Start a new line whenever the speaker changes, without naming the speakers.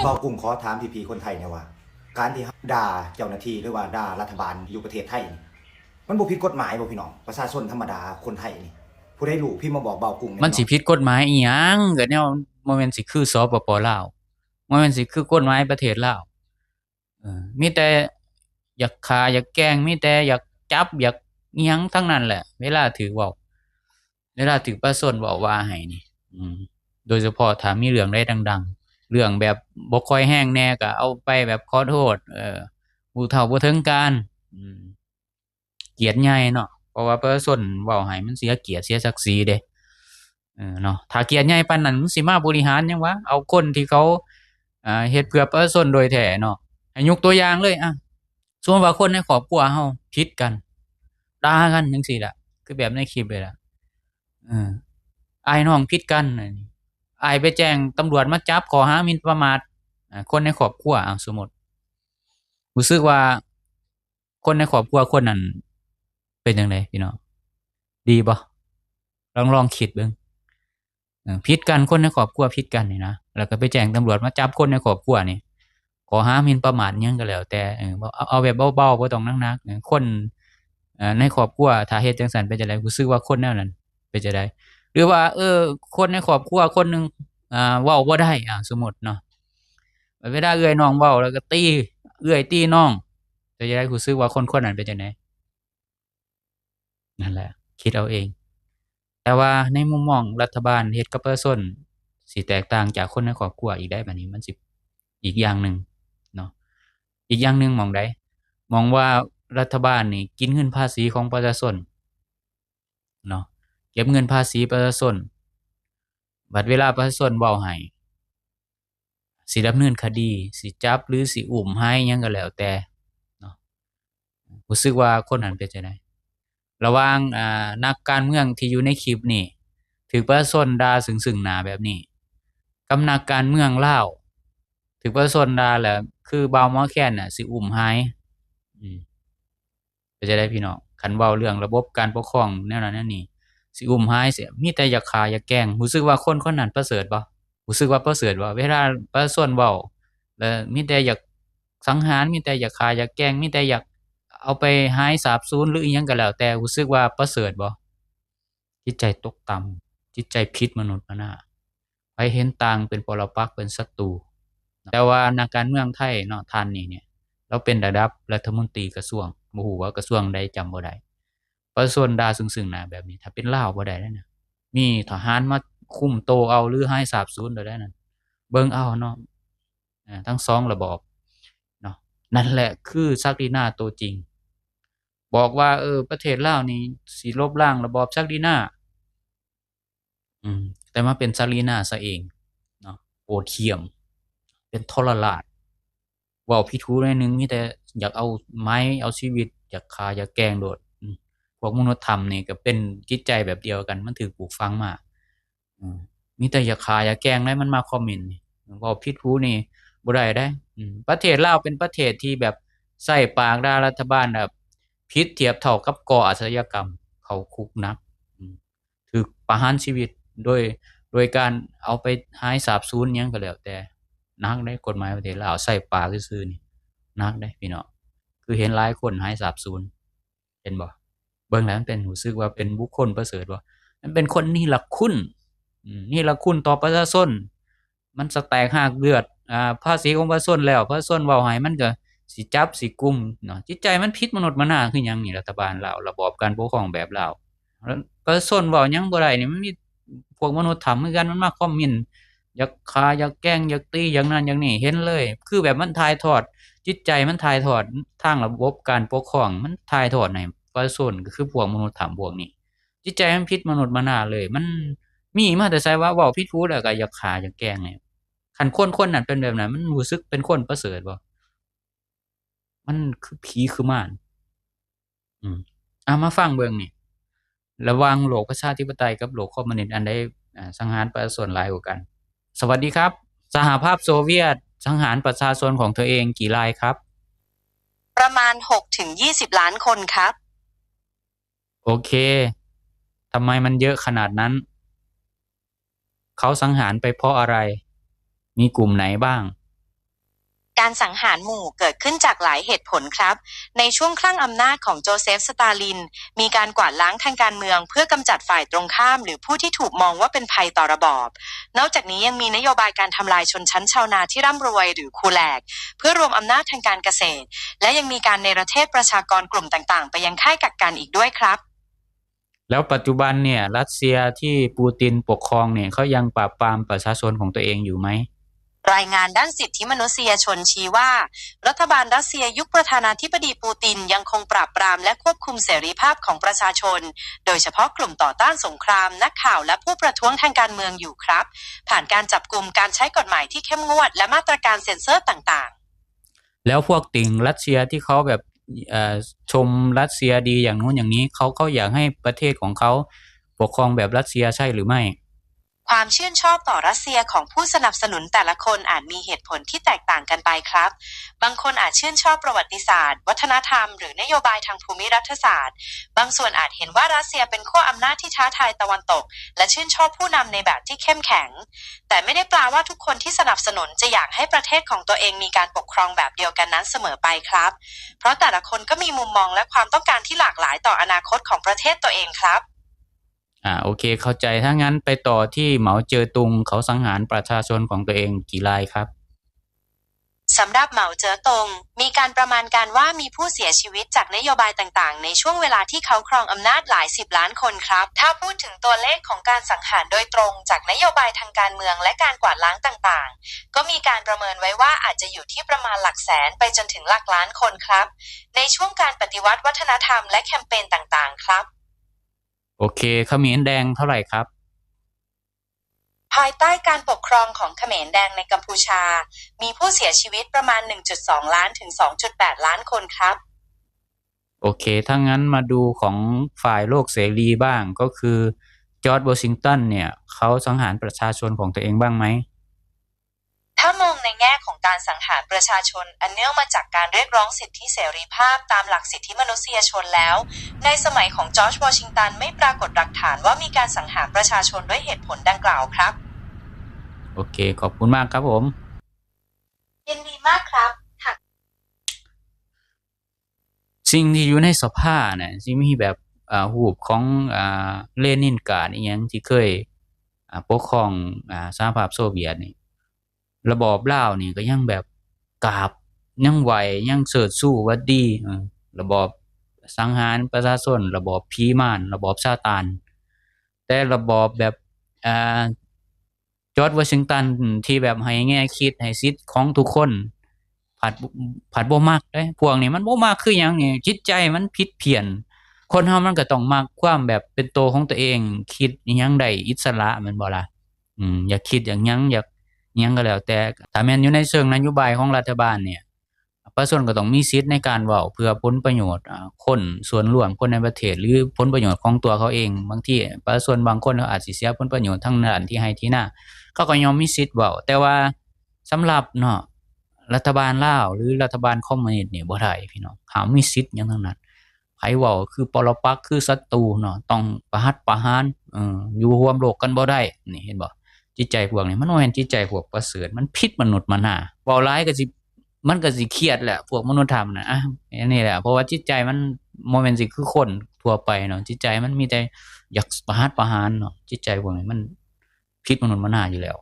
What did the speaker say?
บากุ้งขอถามพี่ๆคนไทยเนี่ยว่าการที่ด่าเจ้าหน้าที่หรือว่าด่ารัฐบาลอยู่ประเทศไทยนี่มันบ่ผิดกฎหมายบ่พี่น้องประชาชนธรรมดาคนไทยนี่ผู้ใดรู้พี่มาบอกเบากุ้งเนี่ย
มัน
พี่น้อง
สิผิดกฎหมายอิหยังก็แนวบ่แม่นสิคือสปปลาวบ่แม่นสิคือกฎหมายประเทศลาวมีแต่อยากฆ่าอยากแกล้งมีแต่อยากจับอยากอิหยังทั้งนั้นแหละเวลาถูกเว้าเวลาถูกประชาชนเว้าว่าให้นี่อืมโดยเฉพาะถ้ามีเรื่องใดดังๆเรื่องแบบบ่ค่อยแรงแหน่ก็เอาไปแบบขอโทษผู้เฒ่าบ่ถึงการอืมเกียรติใหญ่เนาะเพราะว่าประชาชนเว้าให้มันเสียเกียรติเสียศักดิ์ศรีเดะ เนาะถ้าเกียรติใหญ่ปานนั้นมันสิมาบริหารหยังวะเอาคนที่เขาเฮ็ดเพื่อประชาชนโดยแท้เนาะให้ยกตัวอย่างเลยอะสมมุติว่าคนในครอบครัวเราผิดกันด่ากันจังซี่ล่ะคือแบบในคลิปเลยล่ะเอออ้ายน้องผิดกันอ้ายไปแจ้งตำรวจมาจับข้อหาหมิ่นประมาทคนในครอบครัวสมมุติรู้สึกว่าคนในครอบครัวคนนั้นเป็นจังไดพี่น้องดีบ่ลองคิดเบิ่ง ผิดกันคนในครอบครัวผิดกันนี่นะแล้วก็ไปแจ้งตำรวจมาจับคนในครอบครัวนี่ข้อหาหมิ่นประมาทหยังก็แล้วแต่บ่เอาแบบเบาๆบ่ต้องหนักๆคนในครอบครัวถ้าเฮ็ดจังซั้นเป็นจั่งใดรู้สึกว่าคนแนวนั้นเป็นจั่งใดหรือว่าคนในครอบครัวคนหนึ่งเว้าบ่ได้สมมุติเนาะเวลาเอื้อยน้องเว้าแล้วก็ตีเอื้อยตีน้องเป็นจั่งใดรู้สึกว่าคนๆนั้นเป็นจั่งใดนั่นแหละคิดเอาเอง แต่ว่าในมุมมองรัฐบาลเฮ็ดกับประชาชนสิแตกต่างจากคนในครอบครัวอีกได้บัดนี้มันสิอีกอย่างหนึ่งเนาะอีกอย่างหนึ่งหม้องใดมองว่ารัฐบาลนี่กินเงินภาษีของประชาชนเนาะเก็บเงินภาษีประชาชนบัดเวลาประชาชนเว้าให้สิดำเนินคดีสิจับหรือสิอุ้มให้หยังก็แล้วแต่เนาะรู้สึกว่าคนนั้นเป็นจั่งใด ระหว่างนักการเมืองที่อยู่ในคลิปนี่ถูกประชาชนด่าซึ่งๆหน้าแบบนี้กับนักการเมืองลาวถูกประชาชนด่าแล้วคือบ่าวหมอแคนน่ะสิอุ้มหายอืมเป็นจั่งใดพี่น้องคันเว้าเรื่องระบบการปกครองแนวนั้นแนวนี้สิอุ้มหายสิมีแต่อยากฆ่าอยากแกล้งรู้สึกว่าคนคนนั้นประเสริฐบ่รู้สึกว่าประเสริฐบ่เวลาประชาชนเว้าแล้วมีแต่อยากสังหารมีแต่อยากฆ่าอยากแกล้งมีแต่อยากเอาไปหายสาบสูญหรืออิหยังก็แล้วแต่รู้สึกว่าประเสริฐบ่ จิตใจตกต่ำจิตใจผิดมนุษย์มนาไปเห็นต่างเป็นปรปักษ์เป็นศัตรูแต่ว่านักการเมืองไทยเนาะท่านนี้เนี่ยเราเป็นระดับรัฐมนตรีกระทรวงบ่ฮู้ว่ากระทรวงใดจำบ่ได้ประชาชนด่าซึ่งๆหน้าแบบนี้ถ้าเป็นลาวบ่ได้เดะนะมีทหารมาคุมโตเอาหรือหายสาบสูญโดได้นั่นเบิ่งเอาเนาะทั้งสองระบอบเนาะนั่นแหละคือศักดินาตัวจริงบอกว่าประเทศลาวนี่สิลบล้างระบอบศักดินา อืมแต่มาเป็นซารีนาซะเองเนาะโหดเหี้ยมเป็นทรราชเว้าผิดหูหน่อยหนึ่งมีแต่อยากเอาไม้เอาชีวิตอยากฆ่าอยากแกล้งโลดพวกมนุษยธรรมนี่ก็เป็นจิตใจแบบเดียวกันมันถูกปลูกฝังมาอืมมีแต่อยากฆ่าอยากแกล้งได้มันมาคอมเมนต์นี่เว้าผิดหูนี่บ่ได้เดะประเทศลาวเป็นประเทศที่แบบใช้ปากด่ารัฐบาลแบบผิดเทียบเท่ากับก่ออาชญากรรมเข้าคุกหนักอืม ถูกประหารชีวิตโดยโดยการเอาไปหายสาบสูญหยังก็แล้วแต่หนักเดะกฎหมายประเทศลาวใช้ปากซื่อๆนี่หนักเดะพี่น้องคือเห็นหลายคนหายสาบสูญเห็นบ่เบิ่งแล้วมันเป็นรู้สึกว่าเป็นบุคคลประเสริฐบ่มันเป็นคนนิรคุณนิรคุณต่อประชาชนมันสแตกรากเลือดภาษีของประชาชนแล้วประชาชนเว้าให้มันก็สิจับสิกุมเนาะจิตใจมันผิดมนุษย์มนาคือหยังนี่รัฐบาลลาวระบอบการปกครองแบบลาว ประชาชนเว้าหยังบ่ได้นี่มันมีพวกมนุษย์ถ้ำคือกันมันมาคอมเมนต์อยากฆ่าอยากแกล้งอยากตีอย่างนั้นอย่างนี้เห็นเลยคือแบบมันถ่ายทอดจิตใจมันถ่ายทอดทางระบบการปกครองมันถ่ายทอดให้ประชาชนก็คือพวกมนุษย์ถ้ำพวกนี้จิตใจมันผิดมนุษย์มนาเลยมันมีมาแต่ไสว่าเว้าผิดหูแล้วก็อยากฆ่าอยากแกล้งนี่คันคนๆนั้นเป็นแบบนั้นมันรู้สึกเป็นคนประเสริฐบ่มันคือผีคือมารอืมมาฟังเบิ่งนี่ ระหว่างโลกประชาธิปไตยกับโลกคอมมิวนิสต์อันใดสังหารประชาชนหลายกว่ากันสวัสดีครับสหภาพโซเวียตสังหารประชาชนของตัวเองกี่รายครับ
ประมาณ6-20 ล้านคนครับ
โอเคทำไมมันเยอะขนาดนั้นเขาสังหารไปเพราะอะไรมีกลุ่มไหนบ้าง
การสังหารหมู่เกิดขึ้นจากหลายเหตุผลครับในช่วงคลั่งอำนาจของโจเซฟสตาลินมีการกวาดล้างทางการเมืองเพื่อกำจัดฝ่ายตรงข้ามหรือผู้ที่ถูกมองว่าเป็นภัยต่อระบอบนอกจากนี้ยังมีนโยบายการทำลายชนชั้นชาวนาที่ร่ำรวยหรือคูแลกเพื่อรวมอำนาจทางการเกษตรและยังมีการเนรเทศประชากรกลุ่มต่างๆไปยังค่ายกักกันอีกด้วยครับ
แล้วปัจจุบันเนี่ยรัสเซียที่ปูตินปกครองเนี่ยเขายังปราบปรามประชาชนของตัวเองอยู่ไหม
รายงานด้านสิทธิมนุษยชนชี้ว่ารัฐบาลรัสเซียยุคประธานาธิบดีปูตินยังคงปราบปรามและควบคุมเสรีภาพของประชาชนโดยเฉพาะกลุ่มต่อต้านสงครามนักข่าวและผู้ประท้วงทางการเมืองอยู่ครับผ่านการจับกุมการใช้กฎหมายที่เข้มงวดและมาตรการเซ็นเซอร์ต่างๆ
แล้วพวกติ่งรัสเซียที่เขาแบบชมรัสเซียดีอย่างนู้นอย่างนี้เขาอยากให้ประเทศของเขาปกครองแบบรัสเซียใช่หรือไม่
ความชื่นชอบต่อรัสเซียของผู้สนับสนุนแต่ละคนอาจมีเหตุผลที่แตกต่างกันไปครับบางคนอาจชื่นชอบประวัติศาสตร์วัฒนธรรมหรือนโยบายทางภูมิรัฐศาสตร์บางส่วนอาจเห็นว่ารัสเซียเป็นขั้วอำนาจที่ท้าทายตะวันตกและชื่นชอบผู้นำในแบบที่เข้มแข็งแต่ไม่ได้แปลว่าทุกคนที่สนับสนุนจะอยากให้ประเทศของตัวเองมีการปกครองแบบเดียวกันนั้นเสมอไปครับเพราะแต่ละคนก็มีมุมมองและความต้องการที่หลากหลายต่ออนาคตของประเทศตัวเองครับ
โอเคเข้าใจถ้างั้นไปต่อที่เหมาเจ๋อตุงเขาสังหารประชาชนของตัวเองกี่รายครับ
สำหรับเหมาเจ๋อตงมีการประมาณการว่ามีผู้เสียชีวิตจากนโยบายต่างๆในช่วงเวลาที่เขาครองอำนาจหลาย10 ล้านคนครับถ้าพูดถึงตัวเลขของการสังหารโดยตรงจากนโยบายทางการเมืองและการกวาดล้างต่างๆก็มีการประเมินไว้ว่าอาจจะอยู่ที่ประมาณหลักแสนไปจนถึงหลักล้านคนครับในช่วงการปฏิวัติวัฒนธรรมและแคมเปญต่างๆครับ
โอเคเขมรแดงเท่าไหร่ครับ
ภายใต้การปกครองของเขมรแดงในกัมพูชามีผู้เสียชีวิตประมาณ 1.2 ล้านถึง 2.8 ล้านคนครับ
โอเคถ้างั้นมาดูของฝ่ายโลกเสรีบ้างก็คือจอร์จวอชิงตันเนี่ยเขาสังหารประชาชนของตัวเองบ้างไหม
ถ้ามองในแง่ของการสังหารประชาชนอันเนื่องมาจากการเรียกร้องสิทธิเสรีภาพตามหลักสิทธิมนุษยชนแล้วในสมัยของจอร์จวอชิงตันไม่ปรากฏหลักฐานว่ามีการสังหารประชาชนด้วยเหตุผลดังกล่าวครับ
โอเคขอบคุณมากครับผม
ยินดีมากครับ
สิ่งที่อยู่ในสภาเนี่ยสิมีแบบรูปของเลนินกราดอีหยังที่เคยปกครองสหภาพโซเวียตนี่ระบอบลาวนี่ก็ยังแบบกราบยังไหวยังเสิร์ชสู้หวัดดีระบอบสังหารประชาชนระบอบผีม่านระบอบซาตานแต่ระบอบแบบจอร์จวอชิงตันที่แบบให้แง่คิดให้สิทธิ์ของทุกคนผัดบ่มักเด้พวกนี้มันบ่มักคือหยังนี่จิตใจมันผิดเพี้ยนคนเฮามันก็ต้องมักความแบบเป็นตัวของตัวเองคิดอิหยังได้อิสระแม่นบ่ล่ะอยากคิดอย่างหยังอยากอิหยังก็แล้วแต่ถ้าแม่นอยู่ในเชิงนโยบายของรัฐบาลเนี่ยประชาชนก็ต้องมีสิทธิ์ในการเว้าเพื่อผลประโยชน์คนส่วนรวมคนในประเทศหรือผลประโยชน์ของตัวเขาเองบางทีประชาชนบางคนเขาอาจสิเสียผลประโยชน์ทางด้านที่ให้ที่นาเขาก็ย่อมมีสิทธิ์เว้าแต่ว่าสำหรับเนาะรัฐบาลลาวหรือรัฐบาลคอมมิวนิสต์นี่บ่ได้พี่น้องห้ามมีสิทธิ์หยังทั้งนั้นไผเว้าคือปรปักษ์คือศัตรูเนาะต้องประหัตประหารอยู่ร่วมโลกกันบ่ได้นี่เห็นบ่จิตใจพวกนี้มันบ่แม่นจิตใจพวกประเสริฐมันผิดมนุษย์มนาเว้าหลายก็สิมันก็สิเครียดแหละพวกมนุษยธรรมน่ะอันนี้แหละเพราะว่าจิตใจมันบ่แม่นสิคือคนทั่วไปเนาะจิตใจมันมีแต่อยากประหัตประหารเนาะจิตใจพวกนี้มันผิดมนุษย์มนาอยู่แล้ว